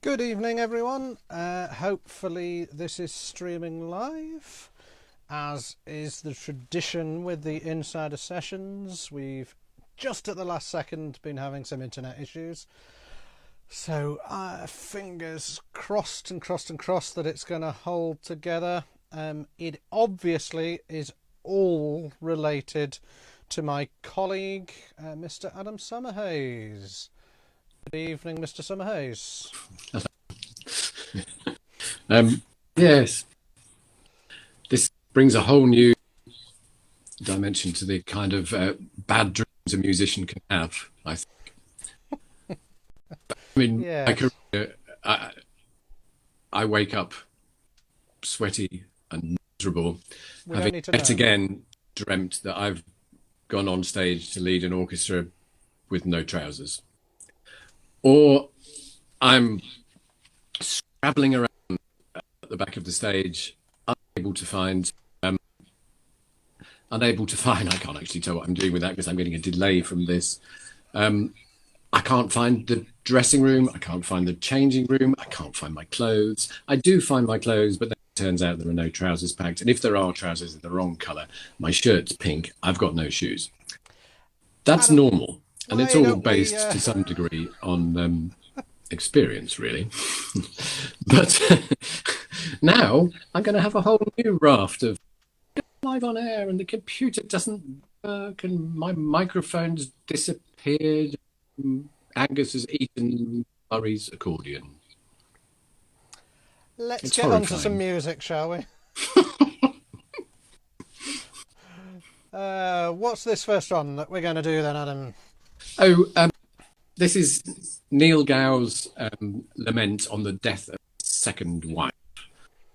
Good evening, everyone. Hopefully this is streaming live. As is the tradition with the InCider Sessions, we've just at the last second been having some internet issues. So fingers crossed and crossed and crossed that it's going to hold together. It obviously is all related to my colleague, Mr. Adam Summerhays. Good evening, Mr. Summerhays. Yes, this brings a whole new dimension to the kind of bad dreams a musician can have, I think. I mean, Yes. my career, I wake up sweaty and miserable, We don't having need to yet know. again dreamt that I've gone on stage to lead an orchestra with no trousers. Or I'm scrabbling around at the back of the stage, unable to find, I can't actually tell what I'm doing with that because I'm getting a delay from this. I can't find the dressing room. I can't find the changing room. I can't find my clothes. I do find my clothes, but then it turns out there are no trousers packed. And if there are trousers, they're the wrong colour. My shirt's pink. I've got no shoes. That's Adam, normal. And it's why all don't we, based to some degree on experience, really. But now I'm going to have a whole new raft of live on air, and the computer doesn't work, and my microphone's disappeared. Angus has eaten Murray's accordion. let's It's get on to horrifying. some music, shall we? What's this first one that we're going to do then, Adam? Oh, this is Neil Gow's lament on the death of his second wife.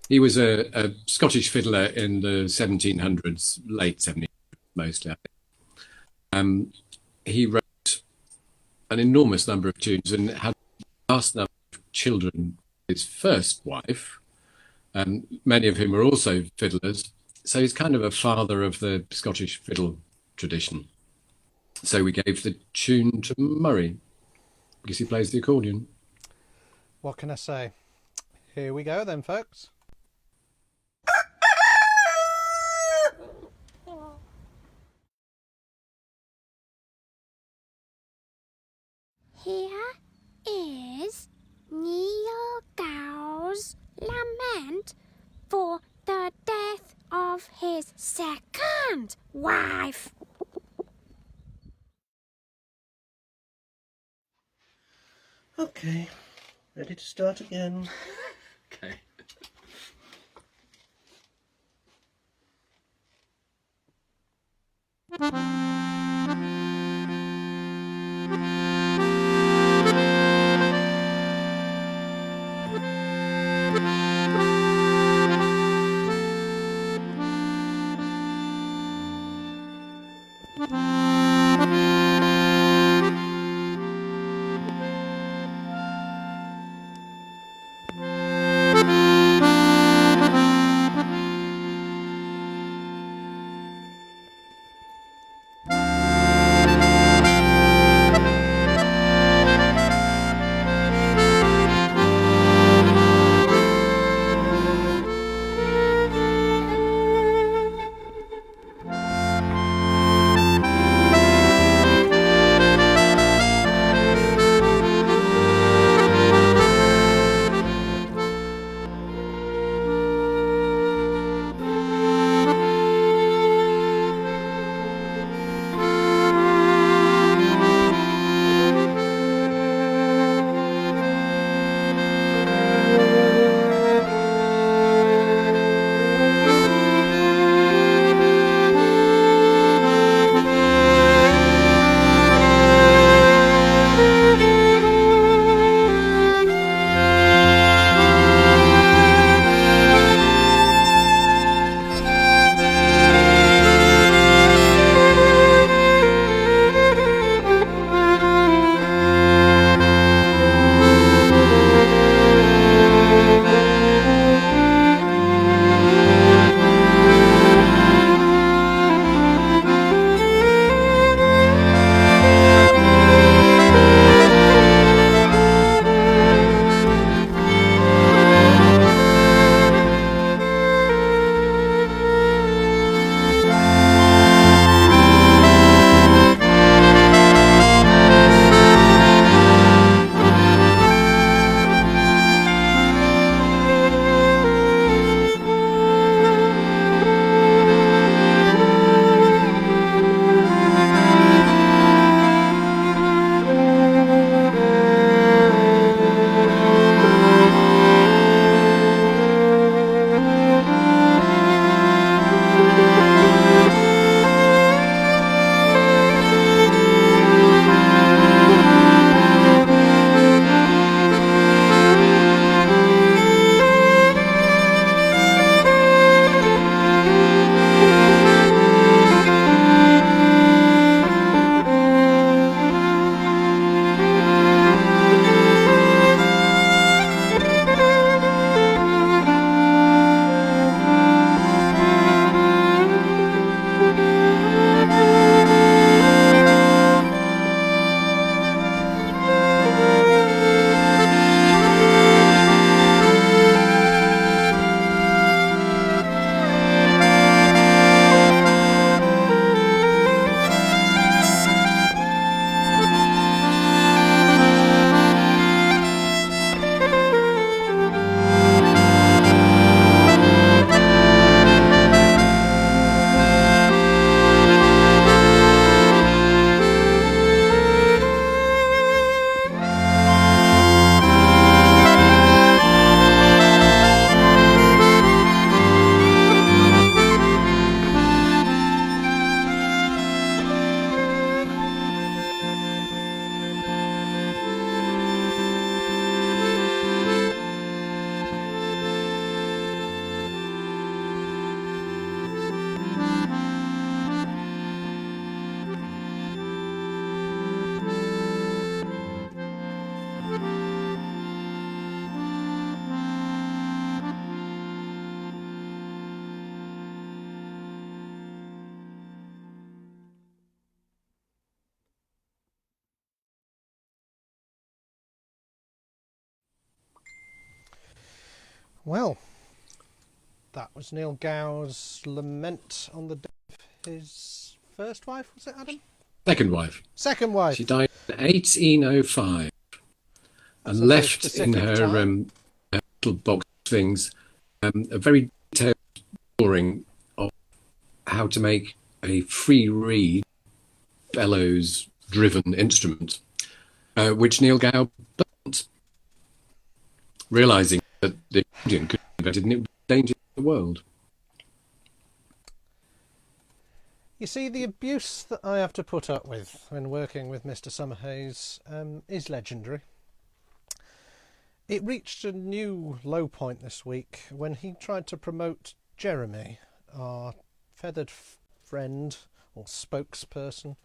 He was a Scottish fiddler in the 1700s, late 1700s mostly, I think. He wrote an enormous number of tunes and had a vast number of children with his first wife, many of whom were also fiddlers. So he's kind of a father of the Scottish fiddle tradition. So we gave the tune to Murray because he plays the accordion. What can I say? Here we go then, folks. Here is Neil Gow's lament for the death of his second wife. Okay, ready to start again. Okay. Well, that was Neil Gow's lament on the death of his first wife, was it, Adam? Second wife. Second wife. She died in 1805 and left in her little box of things a very detailed drawing of how to make a free reed bellows-driven instrument, which Neil Gow burnt, realising that the accordion could be invented and it was a danger to the world. You see, the abuse that I have to put up with when working with Mr. Summerhays is legendary. It reached a new low point this week when he tried to promote Jeremy, our feathered friend or spokesperson,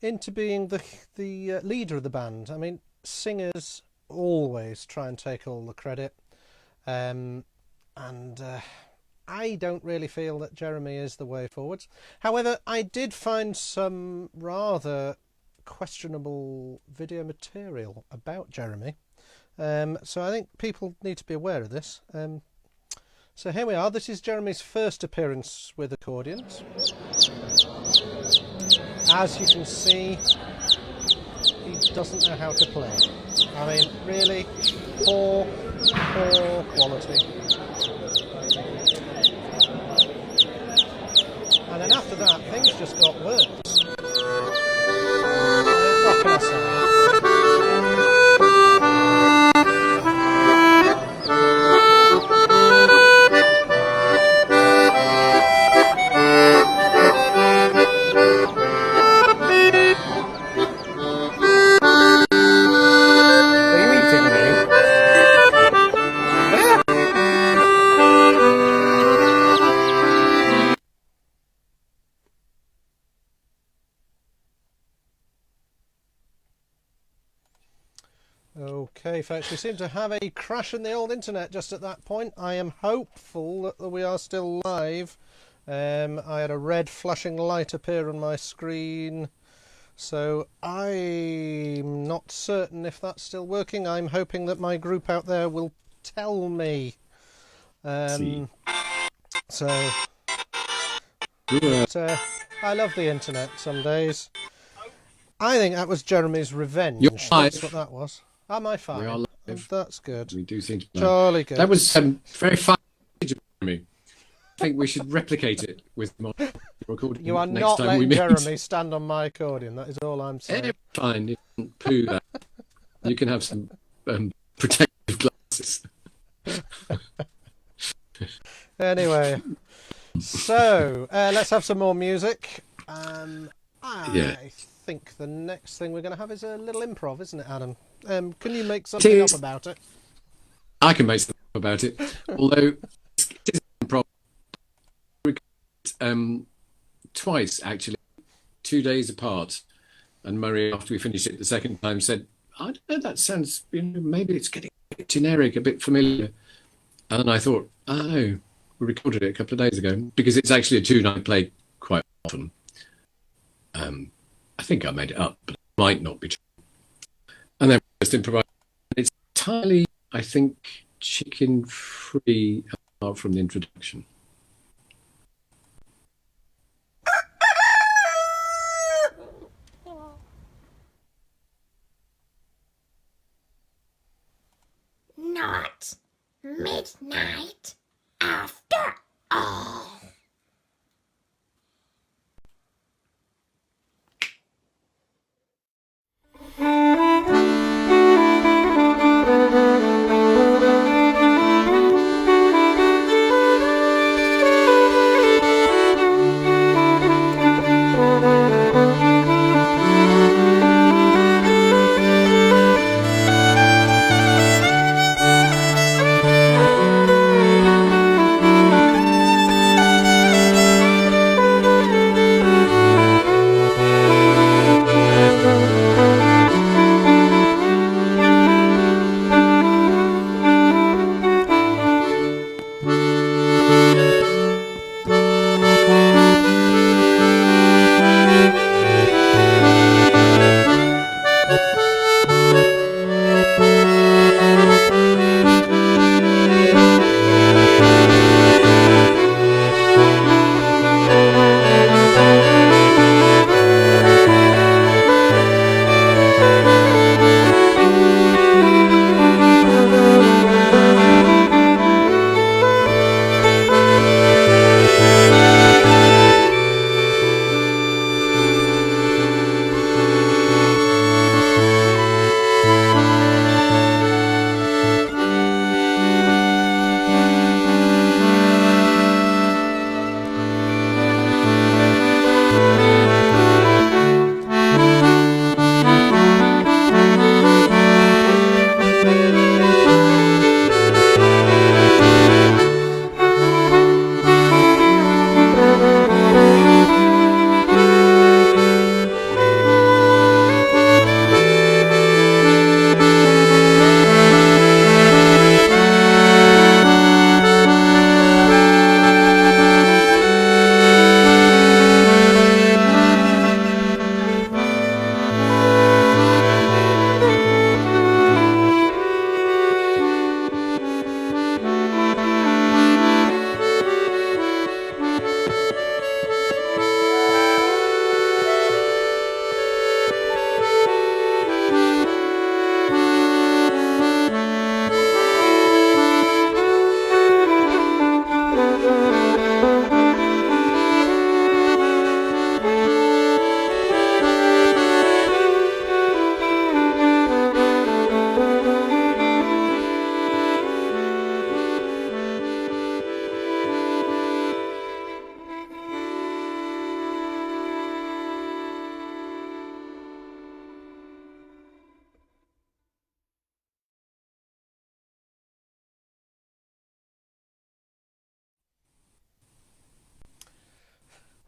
into being the leader of the band. I mean, singers always try and take all the credit, and I don't really feel that Jeremy is the way forwards. However, I did find some rather questionable video material about Jeremy, so I think people need to be aware of this. So here we are. This is Jeremy's first appearance with accordions. As you can see, he doesn't know how to play. I mean, really poor quality. And then after that, things just got worse. What can I say? Okay, folks, we seem to have a crash in the old internet just at that point. I am hopeful that we are still live. I had a red flashing light appear on my screen, so I'm not certain if that's still working. I'm hoping that my group out there will tell me. I love the internet some days. I think that was Jeremy's revenge. That's what that was. Am I fine? We are live. That's good. We do seem to be. Jolly good. That was very fine of Jeremy. I think we should replicate it with my recording. You are not letting Jeremy stand on my accordion. That is all I'm saying. Fine. You can poo that. You can have some protective glasses. Anyway, so let's have some more music. I think the next thing we're going to have is a little improv, isn't it, Adam? Can you make something up about it? I can make something up about it. Although it is improv. Twice, actually, 2 days apart. And Murray, after we finished it the second time, said, I don't know, that sounds, maybe it's getting a bit generic, a bit familiar. And I thought, we recorded it a couple of days ago, because it's actually a tune I play quite often. I think I made it up, but it might not be true. And then just improvise. It's entirely, I think, chicken-free apart from the introduction. Not midnight after all.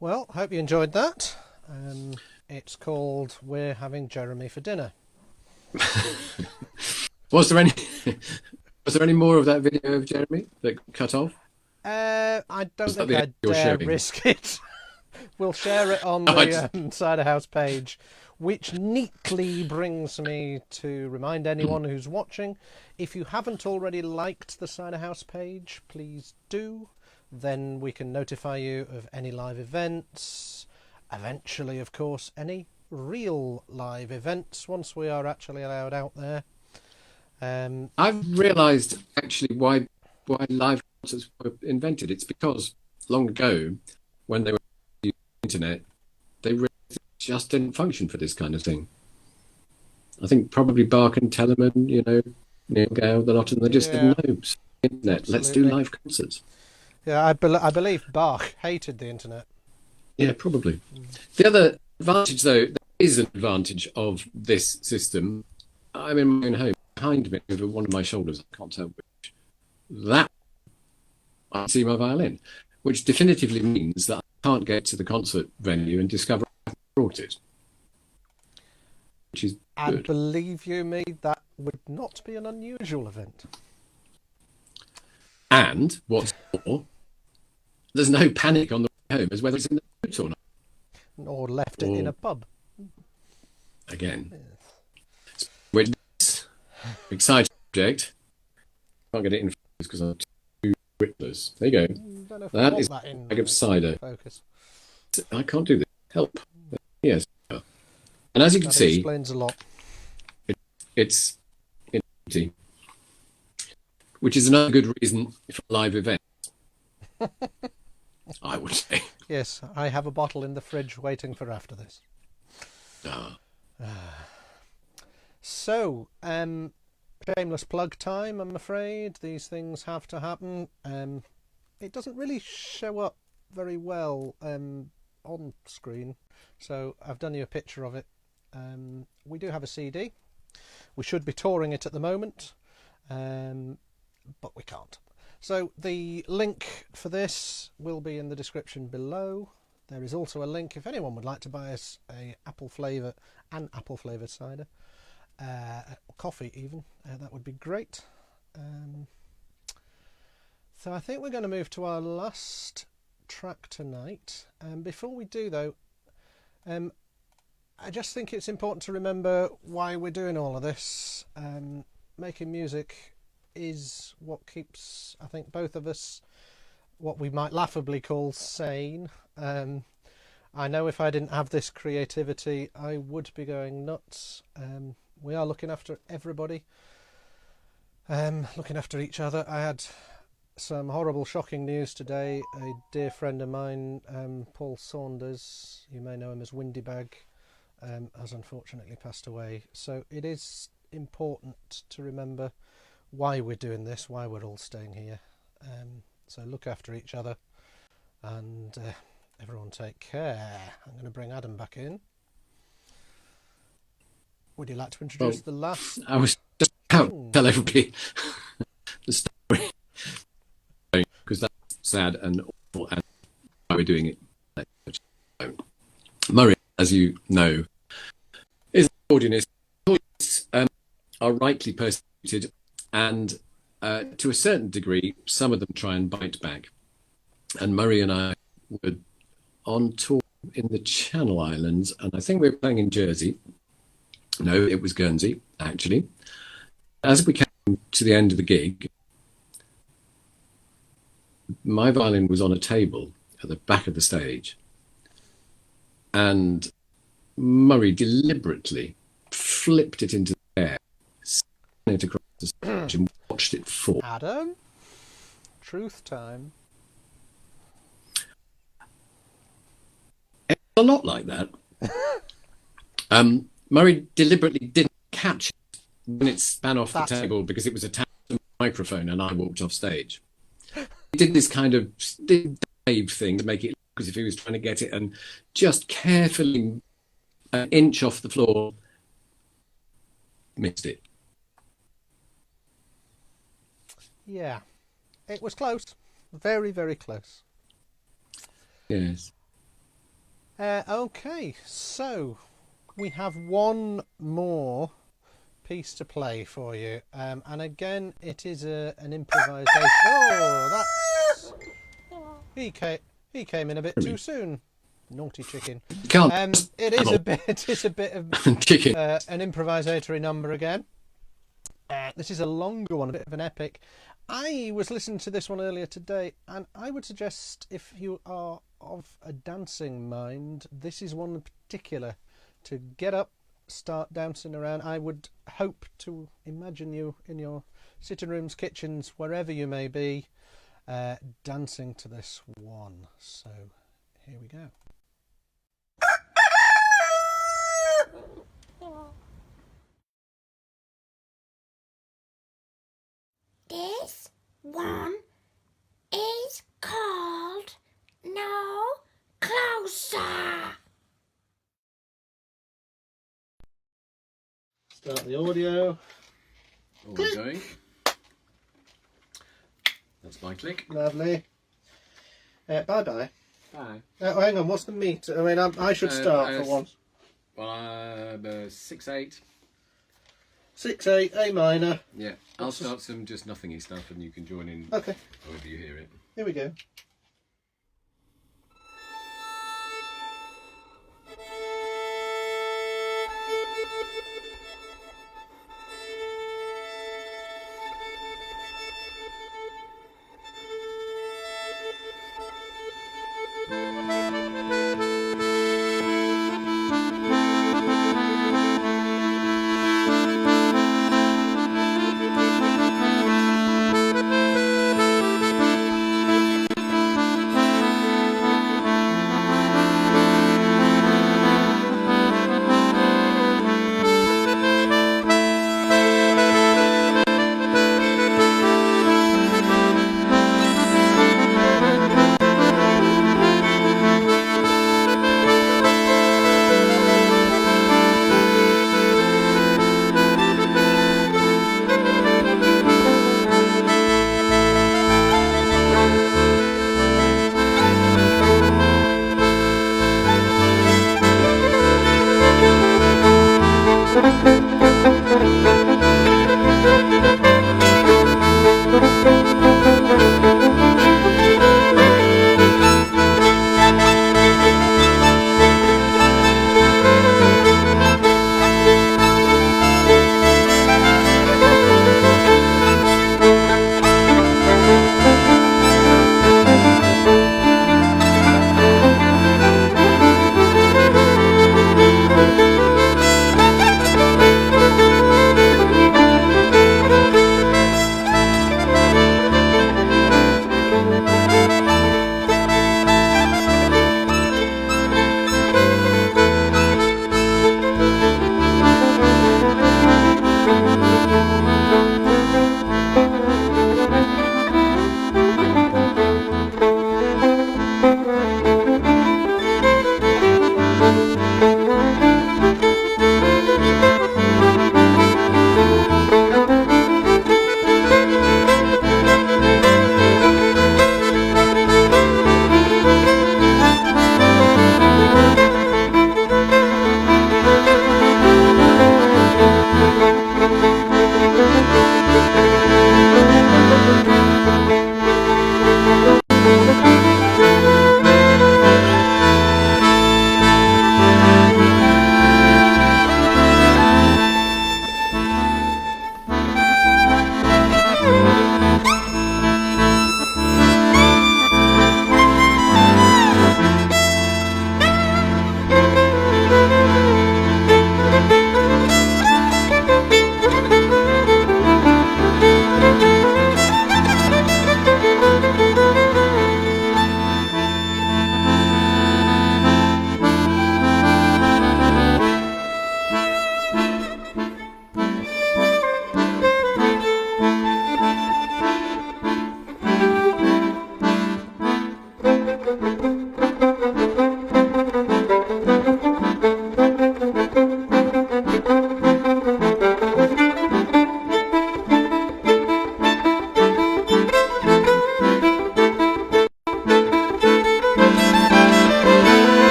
Well, hope you enjoyed that. It's called We're Having Jeremy for Dinner. Was there any was there any more of that video of Jeremy that got cut off? I don't Was that think the I end you're dare showing? risk it. We'll share it on Oh, I the just- Cider House page, which neatly brings me to remind anyone who's watching, if you haven't already liked the Cider House page, please do. Then we can notify you of any live events. Eventually, of course, any real live events once we are actually allowed out there. I've realised actually why live concerts were invented. It's because long ago, when they were using the internet, they really just didn't function for this kind of thing. I think probably Bach and Telemann, Neil Gow, the lot of them, they just Yeah. didn't know. Internet, let's do Absolutely. live concerts. Yeah, I believe Bach hated the internet. Yeah, probably. The other advantage, though, there is an advantage of this system. I'm in my own home. Behind me, over one of my shoulders, I can't tell which, that I can see my violin, which definitively means that I can't get to the concert venue and discover I brought it, which is And good. believe you me, that would not be an unusual event. And what's more, there's no panic on the way home as whether it's in the boot or not. Or left it in a pub. Again, which is an exciting subject. Can't get it in focus because I'm too witless. There you go. Don't know if That I want is that in a bag of cider. focus. I can't do this. Help. Yes. And as you can That see, explains a lot. it's empty, which is another good reason for live events, I would say. Yes, I have a bottle in the fridge waiting for after this. Ah, So, shameless plug time, I'm afraid. These things have to happen. It doesn't really show up very well on screen, so I've done you a picture of it. We do have a CD. We should be touring it at the moment, but we can't. So the link for this will be in the description below. There is also a link if anyone would like to buy us an apple flavoured cider, coffee even. That would be great. So I think we're going to move to our last track tonight. Before we do, though, I just think it's important to remember why we're doing all of this. Making music is what keeps, I think, both of us what we might laughably call sane. I know if I didn't have this creativity, I would be going nuts. We are looking after everybody, looking after each other. I had some horrible, shocking news today. A dear friend of mine, Paul Saunders, you may know him as Windybag, has unfortunately passed away. So it is important to remember why we're doing this, why we're all staying here. So look after each other, and everyone take care. I'm going to bring Adam back in. Would you like to introduce the last? I was just about to tell everybody the story because that's sad and awful, and why we're doing it. Murray, as you know, is an accordionist. Accordionists are rightly persecuted, and to a certain degree, some of them try and bite back. And Murray and I were on tour in the Channel Islands, and I think we were playing in Jersey. No, it was Guernsey, actually. As we came to the end of the gig, my violin was on a table at the back of the stage, and Murray deliberately flipped it into the air, spun it across the stage, and watched it fall. Adam, truth time. It's a lot like that. Murray deliberately didn't catch it when it span off the table because it was attached to the microphone and I walked off stage. He did this kind of dive thing to make it look as if he was trying to get it, and just carefully an inch off the floor, missed it. Yeah, it was close. Very, very close. Yes. Okay, so we have one more piece to play for you, and again it is an improvisation. Oh, that's he came in a bit too soon. Naughty chicken. You can't. It is a bit of Chicken. an improvisatory number again. This is a longer one, a bit of an epic. I was listening to this one earlier today, and I would suggest if you are of a dancing mind, this is one in particular to get up, start dancing around. I would hope to imagine you in your sitting rooms, kitchens, wherever you may be, dancing to this one. So here we go. This one is called No Closer. Start the audio. All going. That's my click. Lovely. Bye-bye. Bye. Hang on, what's the meter? I mean, I should start for once. 6/8. 6/8, A minor. Yeah, I'll start some just nothingy stuff, and you can join in. Okay. However you hear it. Here we go.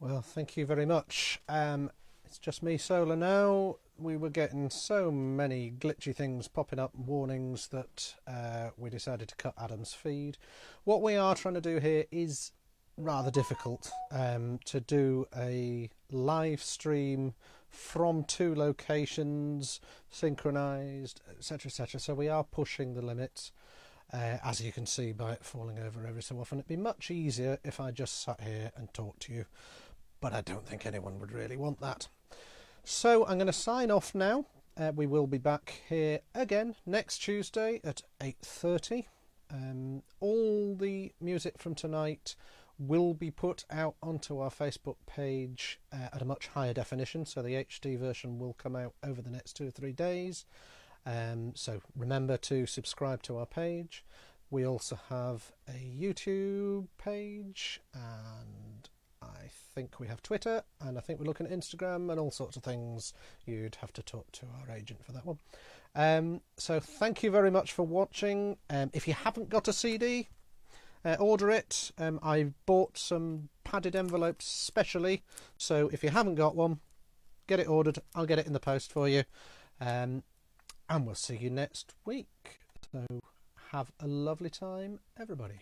Well, thank you very much. It's just me solo now. We were getting so many glitchy things popping up, warnings, that we decided to cut Adam's feed. What we are trying to do here is rather difficult, to do a live stream from 2 locations, synchronized, etc, etc. So we are pushing the limits, as you can see by it falling over every so often. It'd be much easier if I just sat here and talked to you, but I don't think anyone would really want that. So I'm going to sign off now. We will be back here again next Tuesday at 8:30. All the music from tonight will be put out onto our Facebook page at a much higher definition, so the HD version will come out over the next 2 or 3 days. So remember to subscribe to our page. We also have a YouTube page, and I think we have Twitter, and I think we're looking at Instagram and all sorts of things. You'd have to talk to our agent for that one. So thank you very much for watching. If you haven't got a CD, order it. I bought some padded envelopes specially, so if you haven't got one, get it ordered. I'll get it in the post for you. And we'll see you next week. So have a lovely time, everybody.